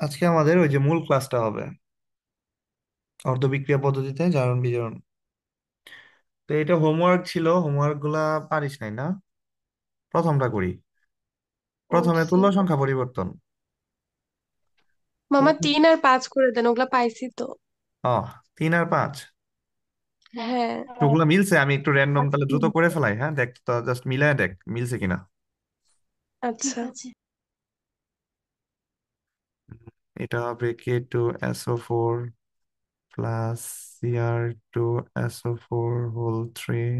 আজকে আমাদের ওই যে মূল ক্লাসটা হবে অর্ধবিক্রিয়া পদ্ধতিতে জারণ বিজারণ। তো এটা হোমওয়ার্ক ছিল, হোমওয়ার্ক গুলা পারিস নাই না? প্রথমটা করি। প্রথমে করছি। তুল্য সংখ্যা পরিবর্তন। মামা তুল- 3 আর 5 করে দেন, ওগুলা পাইছি তো। ও, 3 আর 5 হ্যাঁ। ওগুলো মিলছে। আমি একটু র্যান্ডম তাহলে দ্রুত করে ফেলাই, হ্যাঁ দেখ তো, জাস্ট মিলায় দেখ মিলছে কিনা। আচ্ছা। এটা হবে K2SO4 plus Cr2SO4 whole 3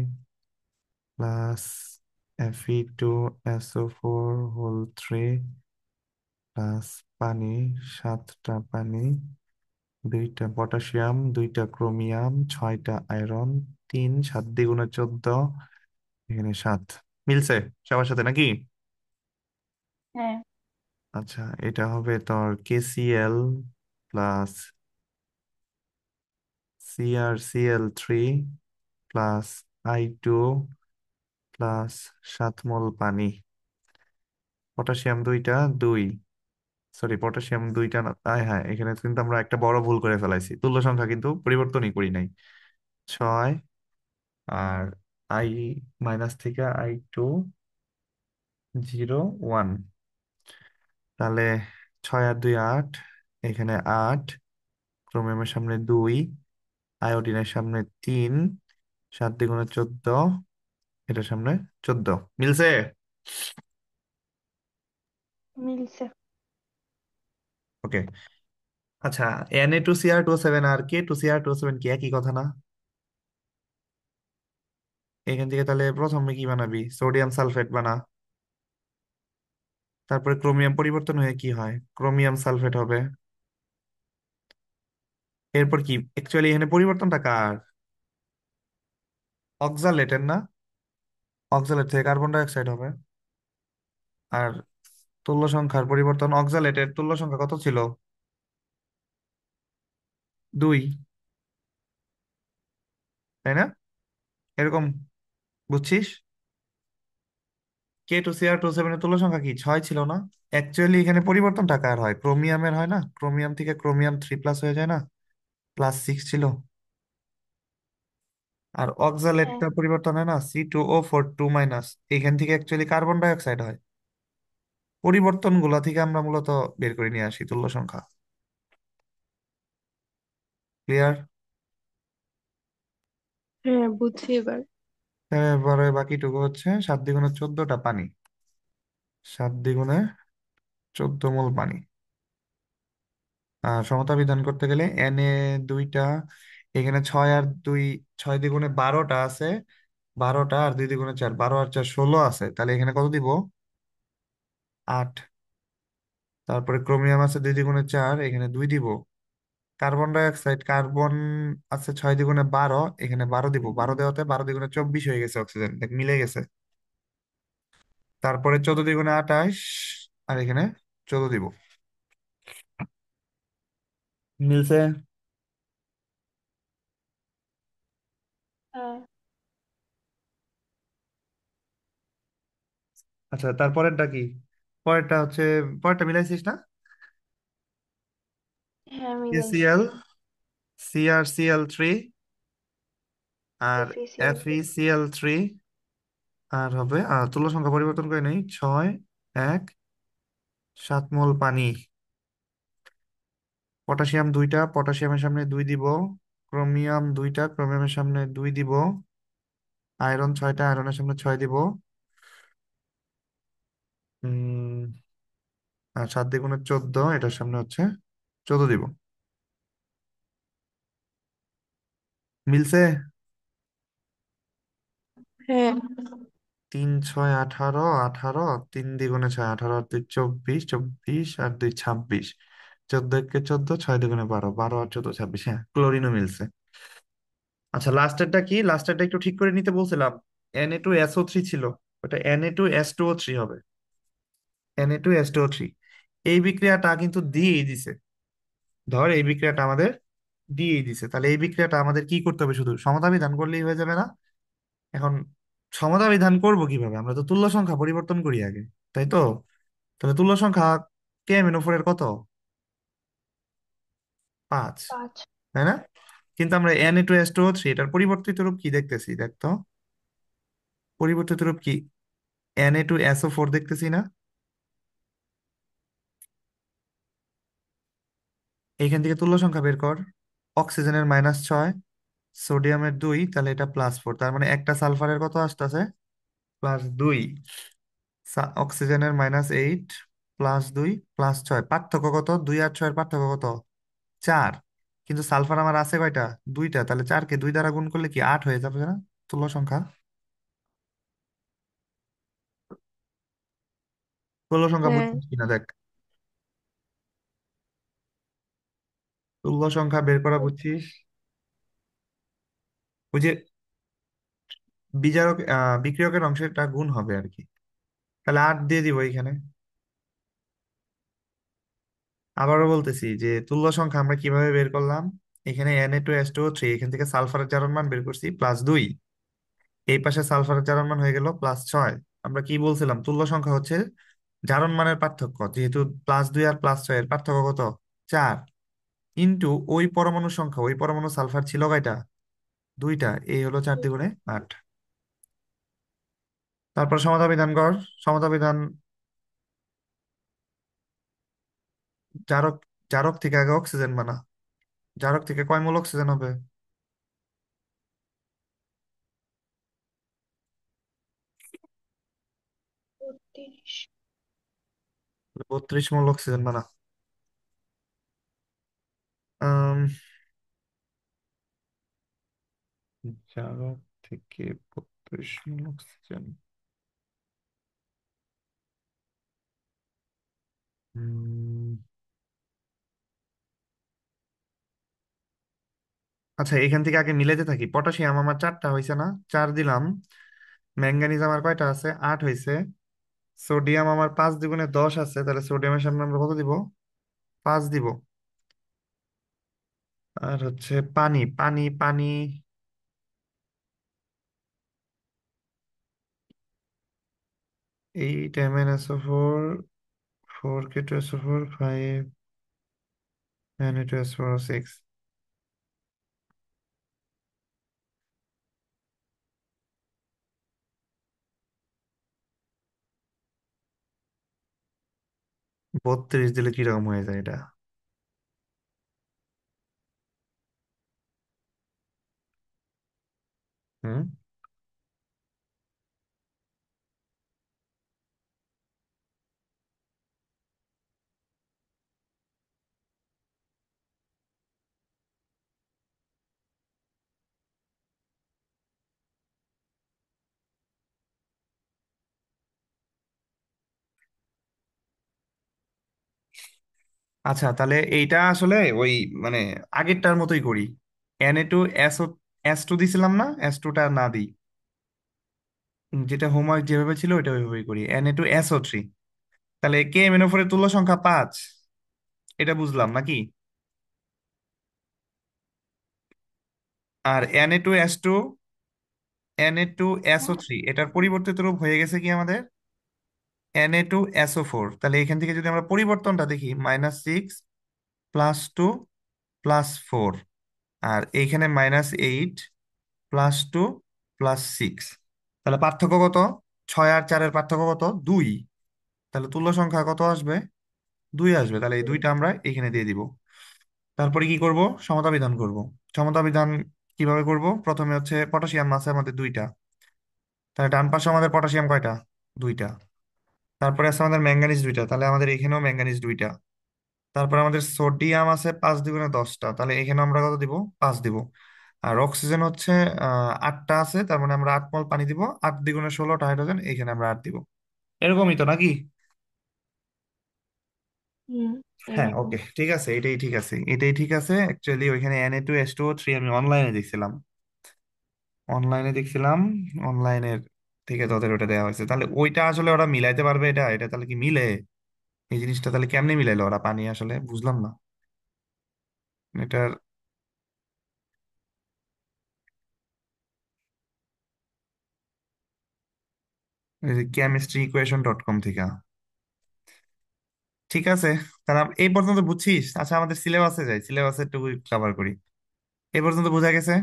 plus Fe2SO4 whole 3 plus পানি, 7টা পানি, 2টা পটাশিয়াম, 2টা ক্রোমিয়াম, 6টা আয়রন, 3 7 × 14, এখানে 7। মিলছে সবার সাথে নাকি? হ্যাঁ। আচ্ছা, এটা হবে তোর KCl plus CrCl3 plus I2 plus 7 মোল পানি। পটাশিয়াম 2টা 2, সরি পটাশিয়াম 2টা না, হ্যাঁ এখানে কিন্তু আমরা একটা বড় ভুল করে ফেলাইছি, তুল্য সংখ্যা কিন্তু পরিবর্তনই করি নাই। 6 আর আই মাইনাস থেকে I2 0 1, তাহলে 6 আর 2 8, এখানে 8, ক্রোমিয়ামের সামনে 2, আয়োডিনের সামনে 3, 7 × 14, এটার সামনে 14। মিলছে? মিলছে। ওকে। আচ্ছা, Na2Cr2O7 আর K2Cr2O7 কি একই কথা না? এখান থেকে তাহলে প্রথমে কি বানাবি? সোডিয়াম সালফেট বানা। তারপরে ক্রোমিয়াম পরিবর্তন হয়ে কি হয়? ক্রোমিয়াম সালফেট হবে। এরপর কি অ্যাকচুয়ালি এখানে পরিবর্তনটা কার? অক্সালেটের না? অক্সালেট থেকে কার্বন ডাই অক্সাইড হবে। আর তুল্য সংখ্যার পরিবর্তন, অক্সালেটের তুল্য সংখ্যা কত ছিল? 2, তাই না? এরকম বুঝছিস? K2Cr2O7 এর তুল্য সংখ্যা কি 6 ছিল না? অ্যাকচুয়ালি এখানে পরিবর্তনটা কার হয়? ক্রোমিয়ামের হয় না? ক্রোমিয়াম থেকে ক্রোমিয়াম 3+ হয়ে যায় না? +6 ছিল। আর হ্যাঁ। অক্সালেটটা পরিবর্তন হয় না, C2O4 2-, এখান থেকে অ্যাকচুয়ালি কার্বন ডাই অক্সাইড হয়। পরিবর্তন গুলা থেকে আমরা মূলত বের করে নিয়ে আসি তুল্য সংখ্যা। ক্লিয়ার? হ্যাঁ, বুঝছি এবার। এবারে বাকিটুকু হচ্ছে 7 × 14টা পানি, 7 × 14 মোল পানি। সমতা বিধান করতে গেলে Na 2টা, এখানে 6 আর 2, 6 দ্বিগুণে 12টা আছে, 12টা আর 2 দ্বিগুণে 4, 12 আর 4 16 আছে, তাহলে এখানে কত দিব? 8। তারপরে ক্রোমিয়াম আছে 2 দ্বিগুণে 4, এখানে 2 দিব। কার্বন ডাই অক্সাইড, কার্বন আছে 6 দ্বিগুণে 12, এখানে 12 দিব। 12 দেওয়াতে 12 দ্বিগুণে 24 হয়ে গেছে অক্সিজেন, দেখ মিলে গেছে। তারপরে 14 দ্বিগুণে 28, আর এখানে 14 দিব। মিলছে? হ্যাঁ। আচ্ছা, তারপরেরটা কি? পরেরটা হচ্ছে, পরেরটা মিলাইছিস না? হ্যাঁ, মিলাইছি। KCl CrCl3 আর FeCl3। FeCl3, আর হবে তুল্য সংখ্যা পরিবর্তন করে নেই, 6 1 7 মোল পানি। পটাশিয়াম 2টা, পটাশিয়ামের সামনে 2 দিব। ক্রোমিয়াম 2টা, ক্রোমিয়ামের সামনে 2 দিব। আয়রন 6টা, আয়রনের সামনে 6 দিব। উম আর 7 দ্বিগুণে 14, এটার সামনে হচ্ছে 14 দিব। মিলছে? হ্যাঁ। 3 6 18, 18, 3 দ্বিগুণে 6, 18 আর 2 24, 24 আর 2 26, 14 × 14, 6 দ্বিগুণে 12, 12 আর 14 26, হ্যাঁ ক্লোরিনও মিলছে। আচ্ছা, লাস্টেরটা কি? লাস্টেরটা একটু ঠিক করে নিতে বলছিলাম। Na2SO3 ছিল, ওটা Na2S2O3 হবে। Na2S2O3, এই বিক্রিয়াটা কিন্তু দিয়েই দিছে। ধর এই বিক্রিয়াটা আমাদের দিয়েই দিছে, তাহলে এই বিক্রিয়াটা আমাদের কি করতে হবে? শুধু সমতা বিধান করলেই হয়ে যাবে না? এখন সমতা বিধান করব কিভাবে? আমরা তো তুল্য সংখ্যা পরিবর্তন করি আগে, তাই তো? তাহলে তুল্য সংখ্যা Kmn4 এর কত? পাঁচ, 5। তাই না? কিন্তু আমরা Na2SO3 এটার পরিবর্তিত রূপ কি দেখতেছি, দেখতো পরিবর্তিত রূপ কি, Na2SO4 দেখতেছি না? এইখান থেকে তুল্য সংখ্যা বের কর। অক্সিজেনের -6, সোডিয়ামের 2, তাহলে এটা +4, তার মানে একটা সালফারের কত আসতেছে, +2। অক্সিজেনের -8, +2, +6, পার্থক্য কত, 2 আর 6 এর পার্থক্য কত, 4। কিন্তু সালফার আমার আছে কয়টা, দুইটা, তাহলে 4কে 2 দ্বারা গুণ করলে কি 8 হয়ে যাবে না তুল্য সংখ্যা? তুল্য সংখ্যা হ্যাঁ। বুঝছিস কিনা দেখ, তুল্য সংখ্যা বের করা বুঝছিস? ওই যে বিজারক বিক্রিয়কের অংশেরটা গুণ হবে আর কি। তাহলে 8 দিয়ে দিব এখানে। আবারও বলতেছি যে তুল্য সংখ্যা আমরা কিভাবে বের করলাম, এখানে Na2SO3, এখান থেকে সালফারের জারণ মান বের করছি +2, এই পাশে সালফারের জারণ মান হয়ে গেল +6। আমরা কি বলছিলাম, তুল্য সংখ্যা হচ্ছে জারণ মানের পার্থক্য, যেহেতু +2 আর +6 এর পার্থক্য কত, 4, ইন্টু ওই পরমাণু সংখ্যা, ওই পরমাণু সালফার ছিল কয়টা, দুইটা, এই হলো 4 দ্বিগুণে 8। তারপর সমতা বিধান কর। সমতা বিধান, জারক, জারক থেকে আগে অক্সিজেন বানা। জারক থেকে কয় মোল অক্সিজেন হবে, 32। 32 মোল অক্সিজেন বানা। আম, জারক থেকে 32 মোল অক্সিজেন। উম, আচ্ছা, এখান থেকে আগে মিলাতে থাকি। পটাশিয়াম আমার 4টা হয়েছে না, 4 দিলাম। ম্যাঙ্গানিজ আমার কয়টা আছে, 8 হয়েছে। সোডিয়াম আমার 5 দ্বিগুণে 10 আছে, তাহলে সোডিয়ামের সামনে আমরা কত দিব, 5 দিব। আর হচ্ছে পানি, পানি, পানি, 8 MnSO4, 4K2SO4, 5 Na2SO6। 32 দিলে কিরকম হয়ে যায় এটা? হুম। আচ্ছা, তাহলে এইটা আসলে ওই মানে আগেরটার মতোই করি। Na2SO, S2 দিছিলাম না, S2টা না দিই। যেটা হোমওয়ার্ক যেভাবে ছিল ওইটা ওইভাবেই করি, Na2SO3। তাহলে KMnO4 এর তুল্য সংখ্যা 5, এটা বুঝলাম নাকি? আর Na2S2, Na2SO3 এটার পরিবর্তিত রূপ হয়ে গেছে কি আমাদের, Na2SO4। তাহলে এখান থেকে যদি আমরা পরিবর্তনটা দেখি, -6, +2, +4, আর এইখানে -8, +2, +6। তাহলে পার্থক্য কত, 6 আর 4-এর পার্থক্য কত, 2। তাহলে তুল্য সংখ্যা কত আসবে, 2 আসবে। তাহলে এই দুইটা আমরা এখানে দিয়ে দিব। তারপরে কি করব, সমতা বিধান করব। সমতা বিধান কিভাবে করব, প্রথমে হচ্ছে পটাশিয়াম আছে আমাদের 2টা, তাহলে ডান পাশে আমাদের পটাশিয়াম কয়টা, 2টা। তারপরে আছে আমাদের ম্যাঙ্গানিজ 2টা, তাহলে আমাদের এখানেও ম্যাঙ্গানিজ 2টা। তারপরে আমাদের সোডিয়াম আছে 5 দ্বিগুণে 10টা, তাহলে এখানে আমরা কত দিব, 5 দিব। আর অক্সিজেন হচ্ছে 8টা আছে, তার মানে আমরা 8 মল পানি দিব। 8 দ্বিগুণে 16টা হাইড্রোজেন, এখানে আমরা 8 দিব। এরকমই তো নাকি? হুম, হ্যাঁ, এরকম। ওকে, ঠিক আছে, এটাই ঠিক আছে, এটাই ঠিক আছে। অ্যাকচুয়ালি ওইখানে Na2S2O3 আমি অনলাইনে দেখছিলাম, অনলাইনে দেখছিলাম, অনলাইনের থেকে তোদের ওটা দেওয়া হয়েছে। তাহলে ওইটা আসলে ওরা মিলাইতে পারবে, এটা এটা তাহলে কি মিলে, এই জিনিসটা তাহলে কেমনে মিলাইলো ওরা, পানি আসলে বুঝলাম না এটার। chemistryequation.com থেকে। ঠিক আছে, তাহলে এই পর্যন্ত বুঝছিস? আচ্ছা, আমাদের সিলেবাসে যাই, সিলেবাসে একটু কভার করি। এই পর্যন্ত বোঝা গেছে?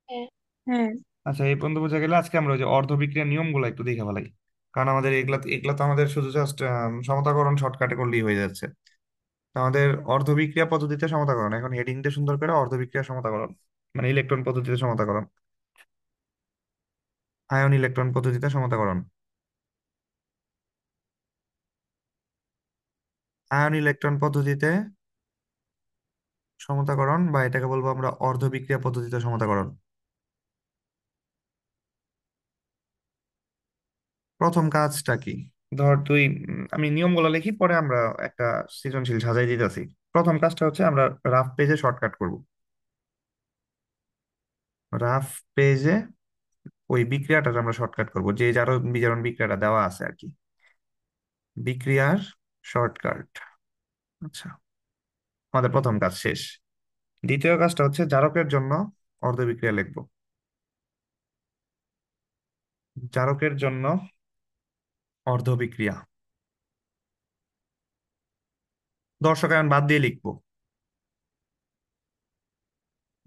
হ্যাঁ। হ্যাঁ। আচ্ছা, এই পর্যন্ত বোঝা গেলে আজকে আমরা ওই যে অর্ধবিক্রিয়ার নিয়মগুলো একটু দেখে ফেলাই। কারণ আমাদের এগুলা এগুলা তো আমাদের শুধু জাস্ট সমতাকরণ শর্টকাটে করলেই হয়ে যাচ্ছে। তো আমাদের অর্ধবিক্রিয়া পদ্ধতিতে সমতাকরণ, এখন হেডিং দিয়ে সুন্দর করে অর্ধবিক্রিয়া সমতাকরণ, মানে ইলেকট্রন পদ্ধতিতে সমতাকরণ, আয়ন ইলেকট্রন পদ্ধতিতে সমতাকরণ, আয়ন ইলেকট্রন পদ্ধতিতে সমতাকরণ, বা এটাকে বলবো আমরা অর্ধবিক্রিয়া পদ্ধতিতে সমতাকরণ। প্রথম কাজটা কি? ধর তুই আমি নিয়মগুলো লিখি, পরে আমরা একটা সৃজনশীল সাজাই দিতেছি। প্রথম কাজটা হচ্ছে আমরা রাফ পেজে শর্টকাট করব। রাফ পেজে ওই বিক্রিয়াটা আমরা শর্টকাট করব, যে যারো বিজারণ বিক্রিয়াটা দেওয়া আছে আর কি, বিক্রিয়ার শর্টকাট। আচ্ছা, আমাদের প্রথম কাজ শেষ। দ্বিতীয় কাজটা হচ্ছে জারকের জন্য অর্ধবিক্রিয়া লিখব। জারকের জন্য অর্ধবিক্রিয়া দর্শকায়ন বাদ দিয়ে লিখবো।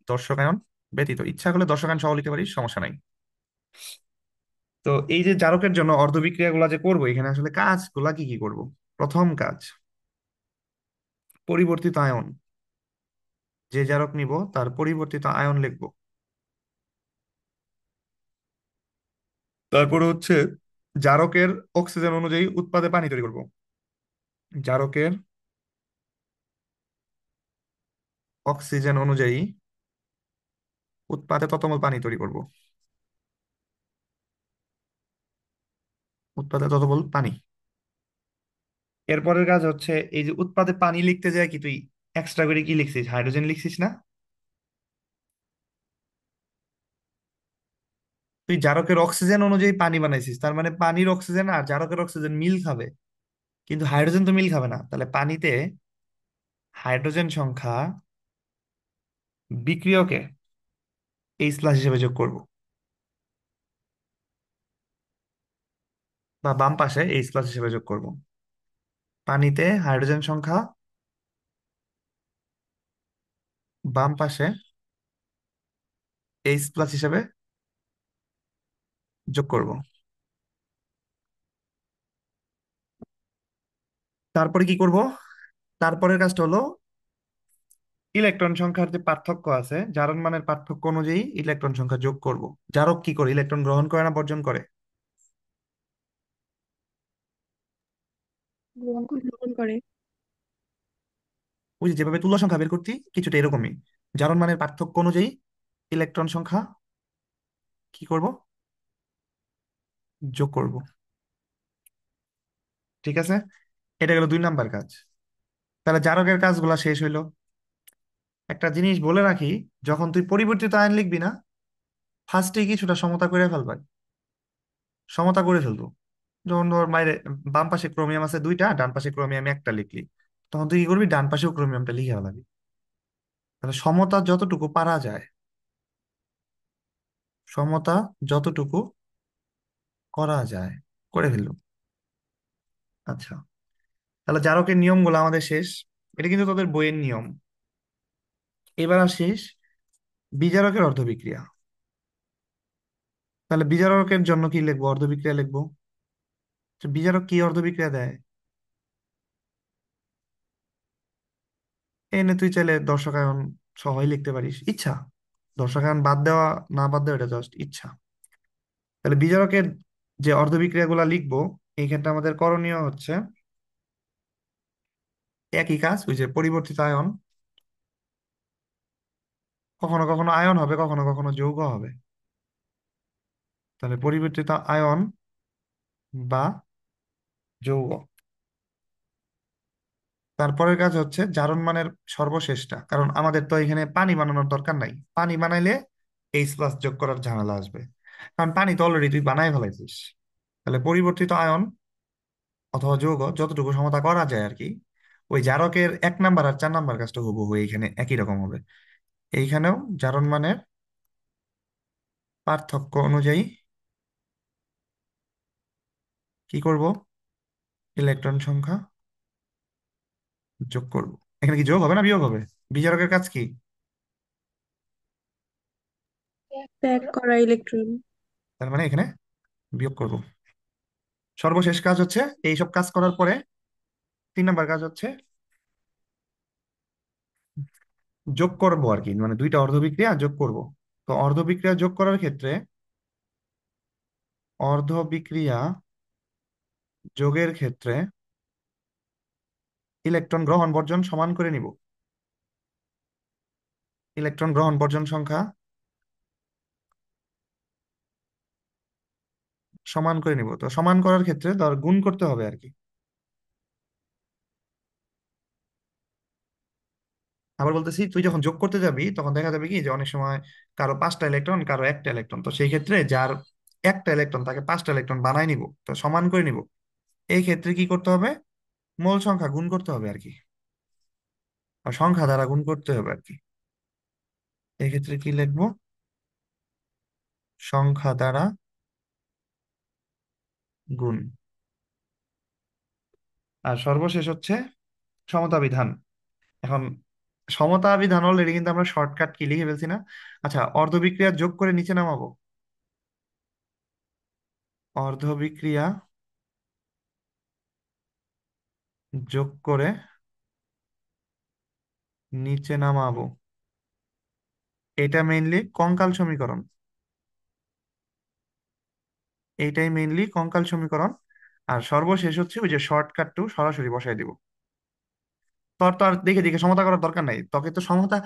দর্শকায়ন ব্যতীত, ইচ্ছা করলে দর্শকায়ন সহ লিখতে পারিস, সমস্যা নাই। তো এই যে জারকের জন্য অর্ধবিক্রিয়াগুলো যে করব, এখানে আসলে কাজগুলা কি কি করব? প্রথম কাজ, পরিবর্তিত আয়ন, যে জারক নিব তার পরিবর্তিত আয়ন লিখব। তারপরে হচ্ছে জারকের অক্সিজেন অনুযায়ী উৎপাদে পানি তৈরি করব। জারকের অক্সিজেন অনুযায়ী উৎপাদে ততমল পানি তৈরি করব। উৎপাদে ততমল পানি। এরপরের কাজ হচ্ছে এই যে উৎপাদে পানি লিখতে যায় কি তুই এক্সট্রা করে কি লিখছিস? হাইড্রোজেন লিখছিস না? তুই জারকের অক্সিজেন অনুযায়ী পানি বানাইছিস, তার মানে পানির অক্সিজেন আর জারকের অক্সিজেন মিল খাবে, কিন্তু হাইড্রোজেন তো মিল খাবে না। তাহলে পানিতে হাইড্রোজেন সংখ্যা বিক্রিয়কে এইচ প্লাস হিসেবে যোগ করব, বা বাম পাশে এইচ প্লাস হিসেবে যোগ করব। পানিতে হাইড্রোজেন সংখ্যা বাম পাশে এইচ প্লাস হিসেবে যোগ করব। তারপরে কি করব? তারপরের কাজটা হলো ইলেকট্রন সংখ্যার যে পার্থক্য আছে, জারণ মানের পার্থক্য অনুযায়ী ইলেকট্রন সংখ্যা যোগ করব। জারক কি করে? ইলেকট্রন গ্রহণ করে না বর্জন করে? গ্রহণ করে। ওই যে যেভাবে তুল্য সংখ্যা বের করতি, কিছুটা এরকমই। জারণ মানের পার্থক্য অনুযায়ী ইলেকট্রন সংখ্যা কি করব? যোগ করব। ঠিক আছে, এটা গেল 2 নাম্বার কাজ। তাহলে জারকের কাজগুলা শেষ হইলো। একটা জিনিস বলে রাখি, যখন তুই পরিবর্তিত আয়ন লিখবি না, ফার্স্টে কিছুটা সমতা করে ফেলবা, সমতা করে ফেলবো। যেমন ধর বাইরে বাম পাশে ক্রোমিয়াম আছে 2টা, ডান পাশে ক্রোমিয়াম একটা লিখলি, তখন তুই কি করবি? ডান পাশেও ক্রোমিয়ামটা লিখে ফেলাবি। তাহলে সমতা যতটুকু পারা যায়, সমতা যতটুকু করা যায় করে ফেললো। আচ্ছা, তাহলে জারকের নিয়মগুলো আমাদের শেষ। এটা কিন্তু তোদের বইয়ের নিয়ম। এবার আসিস বিজারকের অর্ধবিক্রিয়া। তাহলে বিজারকের জন্য কি লিখবো? অর্ধবিক্রিয়া লিখবো। তো বিজারক কি অর্ধবিক্রিয়া দেয়? এনে তুই চাইলে দর্শকায়ন সহই লিখতে পারিস, ইচ্ছা। দর্শকায়ন বাদ দেওয়া না বাদ দেওয়া এটা জাস্ট ইচ্ছা। তাহলে বিজারকের যে অর্ধবিক্রিয়াগুলো লিখবো, এই ক্ষেত্রে আমাদের করণীয় হচ্ছে একই কাজ, ওই যে পরিবর্তিত আয়ন, কখনো কখনো আয়ন হবে, কখনো কখনো যৌগ হবে। তাহলে পরিবর্তিত আয়ন বা যৌগ। তারপরের কাজ হচ্ছে জারণ মানের সর্বশেষটা, কারণ আমাদের তো এখানে পানি বানানোর দরকার নাই। পানি বানাইলে এইচ প্লাস যোগ করার ঝামেলা আসবে, কারণ পানি তো অলরেডি তুই বানাই ফেলাইছিস। তাহলে পরিবর্তিত আয়ন অথবা যৌগ যতটুকু সমতা করা যায় আর কি, ওই জারকের 1 নাম্বার আর 4 নাম্বার কাজটা হুবহু এইখানে একই রকম হবে। এইখানেও জারণ মানের পার্থক্য অনুযায়ী কি করব? ইলেকট্রন সংখ্যা যোগ করব। এখানে কি যোগ হবে না বিয়োগ হবে? বিজারকের কাজ কি? ত্যাগ করা ইলেকট্রন। তার মানে এখানে বিয়োগ করব। সর্বশেষ কাজ হচ্ছে এইসব কাজ করার পরে 3 নাম্বার কাজ হচ্ছে যোগ করব আর কি, মানে দুইটা অর্ধবিক্রিয়া যোগ করব। তো অর্ধবিক্রিয়া যোগ করার ক্ষেত্রে অর্ধবিক্রিয়া যোগের ক্ষেত্রে ইলেকট্রন গ্রহণ বর্জন সমান করে নিব। ইলেকট্রন গ্রহণ বর্জন সংখ্যা সমান করে নিব। তো সমান করার ক্ষেত্রে ধর গুণ করতে হবে আর কি। আবার বলতেছি, তুই যখন যোগ করতে যাবি তখন দেখা যাবে কি যে অনেক সময় কারো 5টা ইলেকট্রন, কারো একটা ইলেকট্রন, তো সেই ক্ষেত্রে যার একটা ইলেকট্রন তাকে 5টা ইলেকট্রন বানাই নিব, তো সমান করে নিব। এই ক্ষেত্রে কি করতে হবে? মোল সংখ্যা গুণ করতে হবে আর কি, আর সংখ্যা দ্বারা গুণ করতে হবে আর কি। এই ক্ষেত্রে কি লিখবো? সংখ্যা দ্বারা গুণ। আর সর্বশেষ হচ্ছে সমতা বিধান। এখন সমতা বিধান অলরেডি কিন্তু আমরা শর্টকাট কি লিখে ফেলছি না? আচ্ছা, অর্ধবিক্রিয়া যোগ করে নিচে নামাবো। অর্ধবিক্রিয়া যোগ করে নিচে নামাবো, এটা মেইনলি কঙ্কাল সমীকরণ। এইটাই মেইনলি কঙ্কাল সমীকরণ। আর সর্বশেষ হচ্ছে ওই যে শর্টকাট টু সরাসরি বসাই দিব। তোর তো আর দেখে দেখে সমতা করার দরকার নাই, তোকে তো সমতা,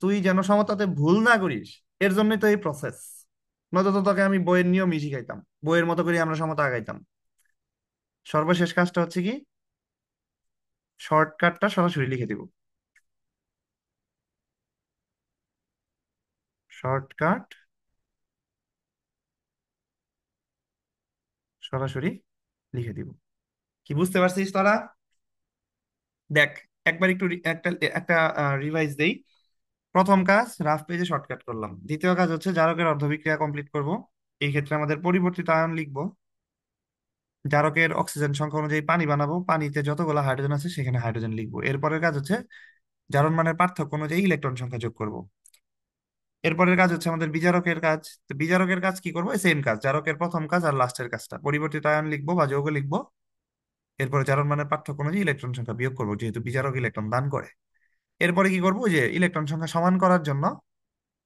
তুই যেন সমতাতে ভুল না করিস, এর জন্যই তো এই প্রসেস। নয়তো তো তোকে আমি বইয়ের নিয়মই শিখাইতাম, বইয়ের মতো করে আমরা সমতা আগাইতাম। সর্বশেষ কাজটা হচ্ছে কি, শর্টকাটটা সরাসরি লিখে দিব। শর্টকাট সরাসরি লিখে দিব। কি বুঝতে পারছিস তোরা? দেখ, একবার একটু একটা একটা রিভাইজ দেই। প্রথম কাজ রাফ পেজে শর্টকাট করলাম। দ্বিতীয় কাজ হচ্ছে জারকের অর্ধবিক্রিয়া কমপ্লিট করব। এই ক্ষেত্রে আমাদের পরিবর্তিত আয়ন লিখবো। জারকের অক্সিজেন সংখ্যা অনুযায়ী পানি বানাবো, পানিতে যতগুলো হাইড্রোজেন আছে সেখানে হাইড্রোজেন লিখবো। এরপরের কাজ হচ্ছে জারণ মানের পার্থক্য অনুযায়ী ইলেকট্রন সংখ্যা যোগ করব। এরপরের কাজ হচ্ছে আমাদের বিজারকের কাজ। তো বিজারকের কাজ কি করবো? সেম কাজ, জারকের প্রথম কাজ আর লাস্টের কাজটা পরিবর্তিত আয়ন লিখবো বা যৌগ লিখবো। এরপরে জারণ মানের পার্থক্য অনুযায়ী ইলেকট্রন সংখ্যা বিয়োগ করবো, যেহেতু বিজারক ইলেকট্রন দান করে। এরপরে কি করবো? যে ইলেকট্রন সংখ্যা সমান করার জন্য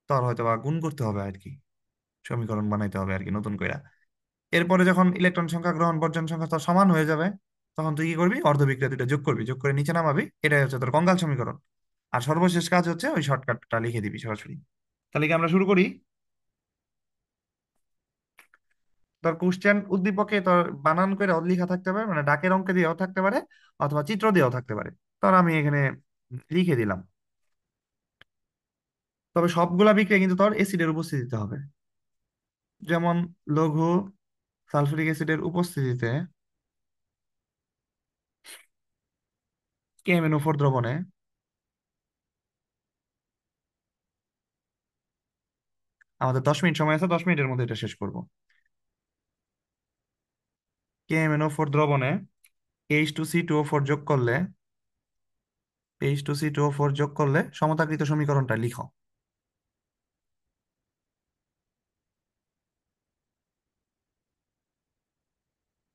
তোর হয়তো বা গুণ করতে হবে আর কি, সমীকরণ বানাইতে হবে আর কি নতুন করে। এরপরে যখন ইলেকট্রন সংখ্যা গ্রহণ বর্জন সংখ্যা তোর সমান হয়ে যাবে, তখন তুই কি করবি? অর্ধবিক্রিয়া দুটো যোগ করবি, যোগ করে নিচে নামাবি। এটাই হচ্ছে তোর কঙ্কাল সমীকরণ। আর সর্বশেষ কাজ হচ্ছে ওই শর্টকাটটা লিখে দিবি সরাসরি। তাহলে কি আমরা শুরু করি? তোর কোশ্চেন উদ্দীপকে তোর বানান করে লেখা থাকতে পারে, মানে ডাকের অঙ্কে দিয়েও থাকতে পারে, অথবা চিত্র দিয়েও থাকতে পারে। তোর আমি এখানে লিখে দিলাম। তবে সবগুলা বিক্রিয়া কিন্তু তোর অ্যাসিডের উপস্থিতিতে হবে। যেমন লঘু সালফিউরিক অ্যাসিডের উপস্থিতিতে KMnO4 দ্রবণে আমাদের 10 মিনিট সময় আছে, 10 মিনিটের মধ্যে এটা শেষ করব। KMnO4 দ্রবণে H2C2O4 যোগ করলে, H2C2O4 যোগ করলে সমতাকৃত সমীকরণটা লিখো।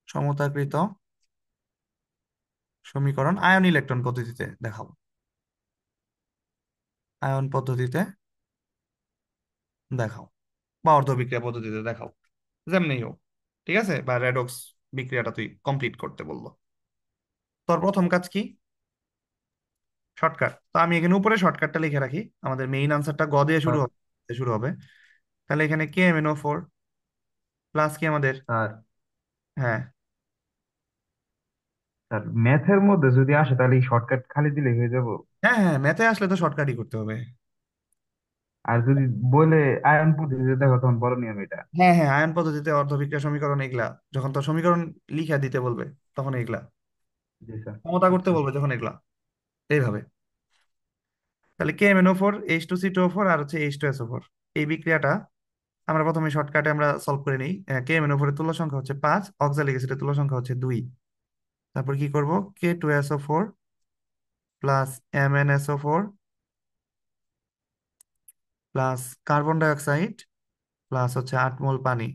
সমতাকৃত সমীকরণ আয়ন ইলেকট্রন পদ্ধতিতে দেখাও। আয়ন পদ্ধতিতে দেখাও, বা অর্ধবিক্রিয়া পদ্ধতিতে দেখাও, যেমনি হোক। ঠিক আছে? বা রেডক্স বিক্রিয়াটা তুই কমপ্লিট করতে বললো। তোর প্রথম কাজ কি? শর্টকাট। তো আমি এখানে উপরে শর্টকাটটা লিখে রাখি। আমাদের মেইন আনসারটা গ দিয়ে শুরু আর হবে, শুরু হবে। তাহলে এখানে KMnO4 প্লাস কি আমাদের? আর হ্যাঁ, আর ম্যাথের মধ্যে যদি আসে তাহলে এই শর্টকাট খালি দিলে হয়ে যাব। হ্যাঁ, হ্যাঁ, ম্যাথে আসলে তো শর্টকাটই করতে হবে। আর যদি বলে আয়ন পদ্ধতিতে দেখো তখন বড় নিয়ম এটা। হ্যাঁ, হ্যাঁ, আয়ন পদ্ধতিতে অর্ধবিক্রিয়া সমীকরণ এগুলা, যখন তো সমীকরণ লিখা দিতে বলবে তখন এগুলা, জি স্যার। ক্ষমতা করতে আচ্ছা। বলবে যখন এগুলা, এইভাবে। তাহলে KMnO4 H2C2O4 আর হচ্ছে H2SO4, এই বিক্রিয়াটা আমরা প্রথমে শর্টকাটে আমরা সলভ করে নিই। KMnO4 এর তুল্য সংখ্যা হচ্ছে 5, অক্সালিক অ্যাসিডের তুল্য সংখ্যা হচ্ছে 2। তারপর কি করব, K2SO4 plus MnSO4 plus carbon dioxide plus হচ্ছে 8 মোল পানি।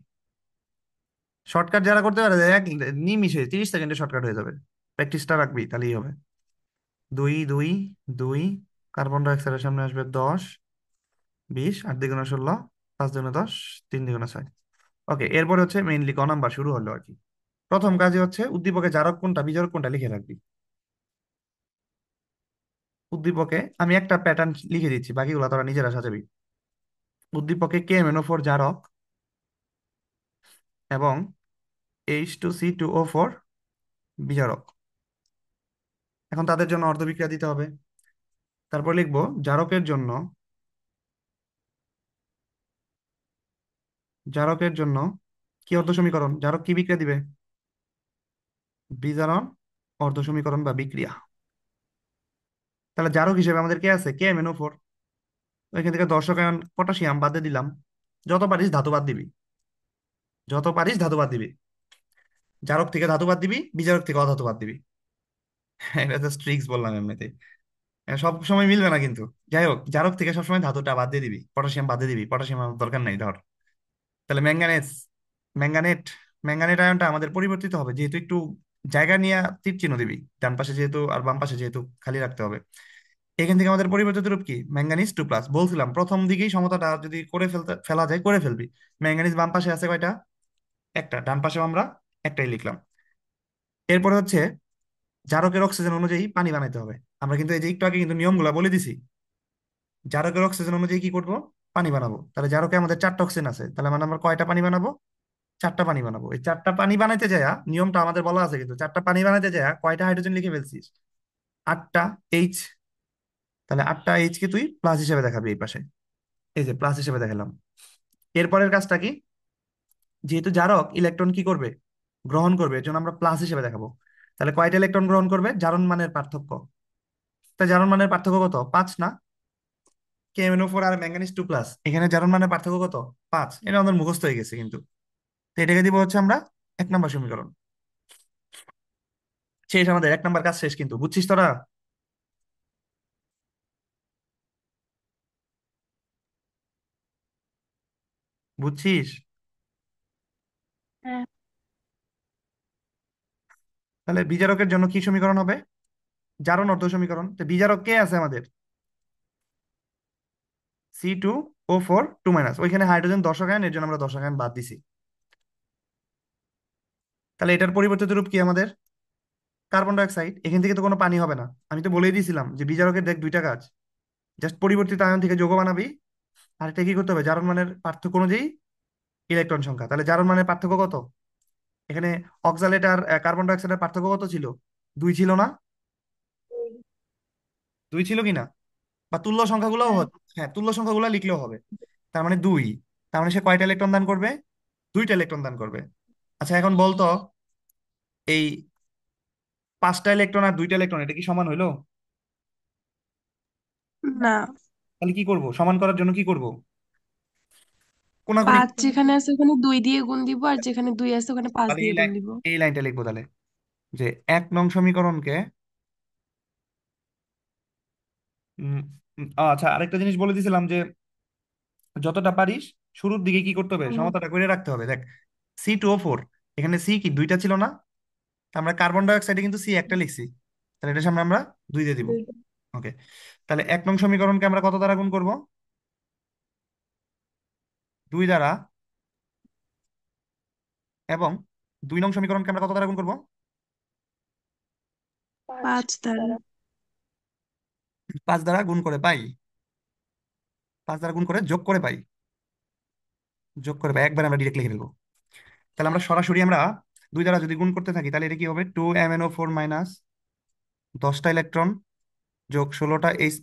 শর্টকাট যারা করতে পারে এক নিমিষে 30 সেকেন্ডে শর্টকাট হয়ে যাবে। প্র্যাকটিসটা রাখবি তাহলেই হবে। দুই দুই দুই, কার্বন ডাই অক্সাইডের সামনে আসবে 10, 20, 8 × 16, 5 × 10, 3 × 6। ওকে, এরপরে হচ্ছে মেইনলি ক নাম্বার শুরু হলো আর কি। প্রথম কাজে হচ্ছে উদ্দীপকে জারক কোনটা বিজারক কোনটা লিখে রাখবি। উদ্দীপকে আমি একটা প্যাটার্ন লিখে দিচ্ছি, বাকিগুলো তোরা নিজেরা সাজাবি। উদ্দীপকে KMnO4 জারক এবং H2C2O4 বিজারক। এখন তাদের জন্য অর্ধবিক্রিয়া দিতে হবে। তারপর লিখবো জারকের জন্য, জারকের জন্য কি অর্ধ সমীকরণ, জারক কি বিক্রিয়া দিবে, বিজারণ অর্ধ সমীকরণ বা বিক্রিয়া। তাহলে জারক হিসেবে আমাদের কে আছে, KMnO4। ওইখান থেকে দর্শক আয়ন পটাশিয়াম বাদে দিলাম। যত পারিস ধাতু বাদ দিবি, যত পারিস ধাতু বাদ দিবি। জারক থেকে ধাতু বাদ দিবি, বিজারক থেকে অধাতু বাদ দিবি। এটা জাস্ট ট্রিক্স বললাম এমনিতে। সব সময় মিলবে না কিন্তু। যাই হোক, জারক থেকে সবসময় ধাতুটা বাদ দিয়ে দিবি, পটাশিয়াম বাদ দিয়ে দিবি, পটাশিয়াম আমার দরকার নাই ধর। তাহলে ম্যাঙ্গানেজ, ম্যাঙ্গানেট, ম্যাঙ্গানেট আয়নটা আমাদের পরিবর্তিত হবে, যেহেতু একটু জায়গা নিয়ে তীর চিহ্ন দিবি, ডান পাশে যেহেতু আর বাম পাশে যেহেতু খালি রাখতে হবে। এখান থেকে আমাদের পরিবর্তিত রূপ কি, ম্যাঙ্গানিজ 2+। বলছিলাম প্রথম দিকেই সমতাটা যদি করে ফেলা যায় করে ফেলবি। ম্যাঙ্গানিজ বাম পাশে আছে কয়টা, একটা, ডান পাশেও আমরা একটাই লিখলাম। এরপরে হচ্ছে জারকের অক্সিজেন অনুযায়ী পানি বানাইতে হবে। আমরা কিন্তু এই যে একটু আগে কিন্তু নিয়মগুলো বলে দিছি। জারকের অক্সিজেন অনুযায়ী কি করব, পানি বানাবো। তাহলে জারকে আমাদের 4টা অক্সিজেন আছে, তাহলে মানে আমরা কয়টা পানি বানাবো, 4টা পানি বানাবো। এই 4টা পানি বানাইতে যায়, নিয়মটা আমাদের বলা আছে কিন্তু, 4টা পানি বানাইতে যায় কয়টা হাইড্রোজেন লিখে ফেলছিস, 8টা এইচ। তাহলে 8টা এইচ কে তুই প্লাস হিসেবে দেখাবি এই পাশে, এই যে প্লাস হিসেবে দেখালাম। এরপরের কাজটা কি, যেহেতু জারক ইলেকট্রন কি করবে, গ্রহণ করবে, এর জন্য আমরা প্লাস হিসেবে দেখাবো। তাহলে কয়টা ইলেকট্রন গ্রহণ করবে, জারণ মানের পার্থক্য। তাই জারণ মানের পার্থক্য কত, 5 না। KMnO4 আর ম্যাঙ্গানিজ 2+, এখানে জারণ মানের পার্থক্য কত, 5। এটা আমাদের মুখস্থ হয়ে গেছে কিন্তু। তো এটাকে দিব হচ্ছে আমরা 1 নম্বর সমীকরণ। শেষ, আমাদের 1 নম্বর কাজ শেষ কিন্তু, বুঝছিস তোরা, বুঝছিস। হ্যাঁ। তাহলে বিজারকের জন্য কি সমীকরণ হবে, জারণ অর্ধ সমীকরণ। তো বিজারক কে আছে আমাদের, C2O4 2-, ওইখানে হাইড্রোজেন দশক আয়ন, এর জন্য আমরা দশক আয়ন বাদ দিছি। তাহলে এটার পরিবর্তিত রূপ কি আমাদের, কার্বন ডাই অক্সাইড। এখান থেকে তো কোনো পানি হবে না, আমি তো বলেই দিয়েছিলাম যে বিজারকের দেখ দুইটা কাজ, জাস্ট পরিবর্তিত আয়ন থেকে যৌগ বানাবি। আর এটা কি করতে হবে, জারণ মানের পার্থক্য অনুযায়ী ইলেকট্রন সংখ্যা। তাহলে জারণ মানের পার্থক্য কত, এখানে অক্সালেট আর কার্বন ডাই অক্সাইডের পার্থক্য কত ছিল, 2 ছিল না, 2 ছিল কিনা, বা তুল্য সংখ্যাগুলোও হ্যাঁ। হ্যাঁ, তুল্য সংখ্যাগুলো লিখলেও হবে। তার মানে 2। তার মানে সে কয়টা ইলেকট্রন দান করবে, 2টা ইলেকট্রন দান করবে। আচ্ছা এখন বলতো, এই 5টা ইলেকট্রন আর 2টা ইলেকট্রন এটা কি সমান হইলো, না, তাহলে কি করব, সমান করার জন্য কি করব, কোনাকুনি। 5 যেখানে আছে ওখানে 2 দিয়ে গুণ দিব, আর যেখানে 2 আছে ওখানে 5 তাহলে দিয়ে এই গুণ লাইন, দিব। এই লাইনটা লিখবো তাহলে, যে 1 নং সমীকরণকে উম, আচ্ছা আরেকটা জিনিস বলে দিয়েছিলাম যে যতটা পারিস শুরুর দিকে কি করতে হবে, হুম। সমতাটা করে রাখতে হবে। দেখ C2O4, এখানে সি কি 2টা ছিল না, তা আমরা কার্বন ডাই অক্সাইডে কিন্তু C একটা লিখছি, তাহলে এটার সামনে আমরা 2 দিয়ে দিব। দুইটা। ওকে, তাহলে 1 নং সমীকরণকে আমরা কত দ্বারা গুণ করব, 2 দ্বারা। এবং 2 নং সমীকরণকে আমরা কত দ্বারা গুণ করব, 5 দ্বারা। 5 দ্বারা গুণ করে পাই, 5 দ্বারা গুণ করে যোগ করে পাই, যোগ করে পাই, একবার আমরা ডিরেক্ট লিখে ফেলবো। তাহলে আমরা সরাসরি আমরা 2 দ্বারা যদি গুণ করতে থাকি, তাহলে এটা কি হবে, 2MnO4 মাইনাস 10টা ইলেকট্রন যোগ 16টা H+,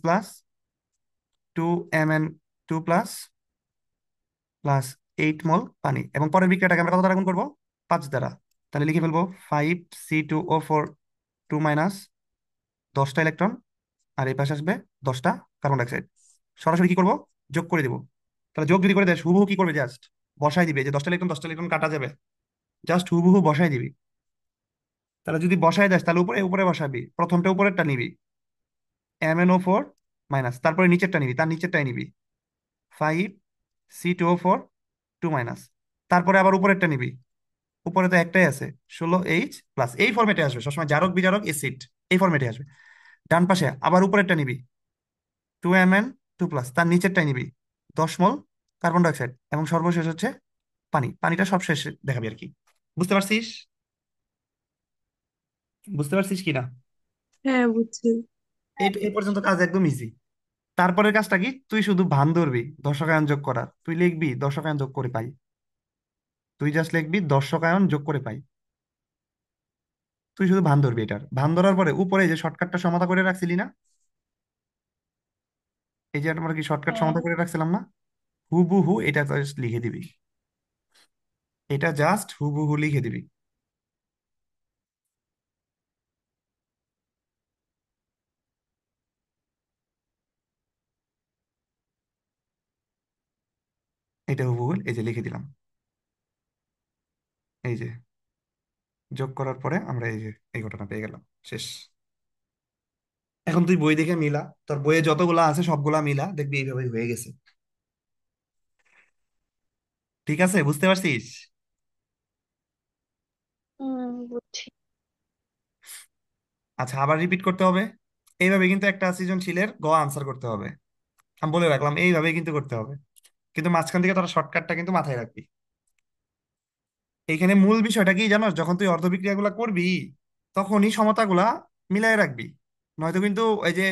2Mn2+ প্লাস 8 মোল পানি। এবং পরের বিক্রিয়াটাকে আমরা কত দ্বারা গুণ করবো, 5 দ্বারা। তাহলে লিখে ফেলবো 5C2O4 2- 10টা ইলেকট্রন, আর এই পাশে আসবে 10টা কার্বন ডাইঅক্সাইড। সরাসরি কি করব, যোগ করে দিব। তাহলে যোগ যদি করে দেয় হুবহু কি করবে, জাস্ট বসাই দিবে, যে 10টা ইলেকট্রন 10টা ইলেকট্রন কাটা যাবে, জাস্ট হুবহু বসাই দিবি। তাহলে যদি বসায় দেস তাহলে উপরে উপরে বসাবি, প্রথমটা উপরেরটা নিবি, MnO4 মাইনাস, তারপরে নিচেরটা নিবি, তার নিচেরটাই নিবি, 5C2O4 2 মাইনাস, তারপরে আবার উপরেরটা নিবি, উপরে তো একটাই আছে, 16H প্লাস, এই ফরম্যাটে আসবে সবসময়, জারক বিজারক এসিড, এই ফরম্যাটে আসবে। ডান পাশে আবার উপরেরটা নিবি, 2Mn2 প্লাস, তার নিচেরটাই নিবি, 10 মোল কার্বন ডাইঅক্সাইড, এবং সর্বশেষ হচ্ছে পানি, পানিটা সব শেষে দেখাবি আর কি। বুঝতে পারছিস? বুঝতে পারছিস কি না? হ্যাঁ, বুঝছি। এই পর্যন্ত কাজ একদম ইজি। তারপরের কাজটা কি, তুই শুধু ভান ধরবি দর্শকায়ন যোগ করার, তুই লিখবি দর্শকায়ন যোগ করে পাই, তুই জাস্ট লিখবি দর্শকায়ন যোগ করে পাই, তুই শুধু ভান ধরবি। এটার ভান ধরার পরে উপরে যে শর্টকাটটা সমাধা করে রাখছিলি না, এই যে আমরা কি শর্টকাট হ্যাঁ। সমাধা করে রাখছিলাম না, হুবহু এটা জাস্ট লিখে দিবি, এটা জাস্ট হুবহু লিখে দিবি। এটা হুবহু এই যে লিখে দিলাম, এই যে যোগ করার পরে আমরা এই যে এই ঘটনা পেয়ে গেলাম, শেষ। এখন তুই বই দেখে মিলা, তোর বইয়ে যতগুলা আছে সবগুলা মিলা, দেখবি এইভাবেই হয়ে গেছে। ঠিক আছে, বুঝতে পারছিস? বুঝছি। আচ্ছা, আবার রিপিট করতে হবে। এইভাবে কিন্তু একটা সৃজনশীলের আনসার করতে হবে, আমি বলে রাখলাম এইভাবে কিন্তু করতে হবে, কিন্তু মাঝখান থেকে তোরা শর্টকাটটা কিন্তু মাথায় রাখবি। এইখানে মূল বিষয়টা কি জানোস, যখন তুই অর্ধবিক্রিয়া গুলা করবি তখনই সমতাগুলা মিলাই রাখবি, নয়তো কিন্তু এই যে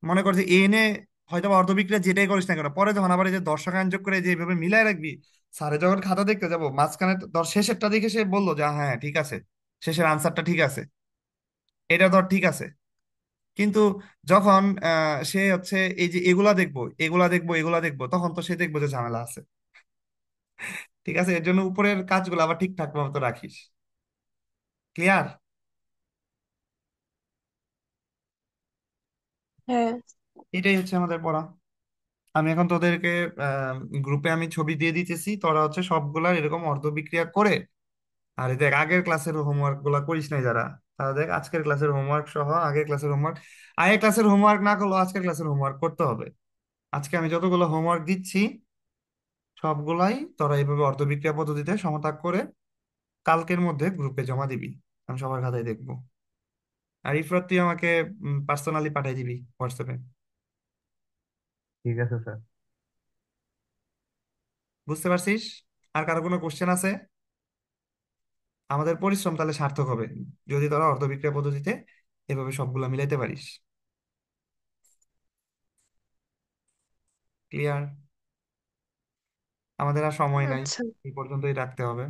মনে কর যে এনে হয়তো বা অর্ধবিক্রিয়া যেটাই করিস না কেন, পরে যখন আবার এই যে দর্শকায়ন যোগ করে যে এইভাবে মিলাই রাখবি, স্যারে যখন খাতা দেখতে যাবো মাঝখানে ধর শেষেরটা দেখে সে বললো যে হ্যাঁ ঠিক আছে, শেষের আনসারটা ঠিক আছে, এটা ধর ঠিক আছে, কিন্তু যখন সে হচ্ছে এই যে এগুলা দেখবো এগুলা দেখবো এগুলা দেখবো, তখন তো সে দেখবো যে ঝামেলা আছে। ঠিক আছে, এর জন্য উপরের কাজগুলো আবার ঠিকঠাক মতো রাখিস। ক্লিয়ার? হ্যাঁ। এটাই হচ্ছে আমাদের পড়া। আমি এখন তোদেরকে গ্রুপে আমি ছবি দিয়ে দিতেছি, তোরা হচ্ছে সবগুলা এরকম অর্ধবিক্রিয়া করে, আর এই দেখ আগের ক্লাসের হোমওয়ার্ক গুলা করিস নাই যারা, তারা দেখ আজকের ক্লাসের হোমওয়ার্ক সহ আগের ক্লাসের হোমওয়ার্ক, আগের ক্লাসের হোমওয়ার্ক না করলেও আজকের ক্লাসের হোমওয়ার্ক করতে হবে। আজকে আমি যতগুলো হোমওয়ার্ক দিচ্ছি সবগুলাই তোরা এইভাবে অর্ধবিক্রিয়া পদ্ধতিতে সমতাপ করে কালকের মধ্যে গ্রুপে জমা দিবি, আমি সবার খাতায় দেখবো। আর ইফরাত তুই আমাকে পার্সোনালি পাঠিয়ে দিবি হোয়াটসঅ্যাপে। ঠিক আছে স্যার। বুঝতে পারছিস? আর কারো কোনো কোশ্চেন আছে? আমাদের পরিশ্রম তাহলে সার্থক হবে যদি তোরা অর্ধবিক্রিয়া পদ্ধতিতে এভাবে সবগুলা মিলাইতে পারিস। ক্লিয়ার? আমাদের আর সময় নাই, আচ্ছা। এই পর্যন্তই রাখতে হবে।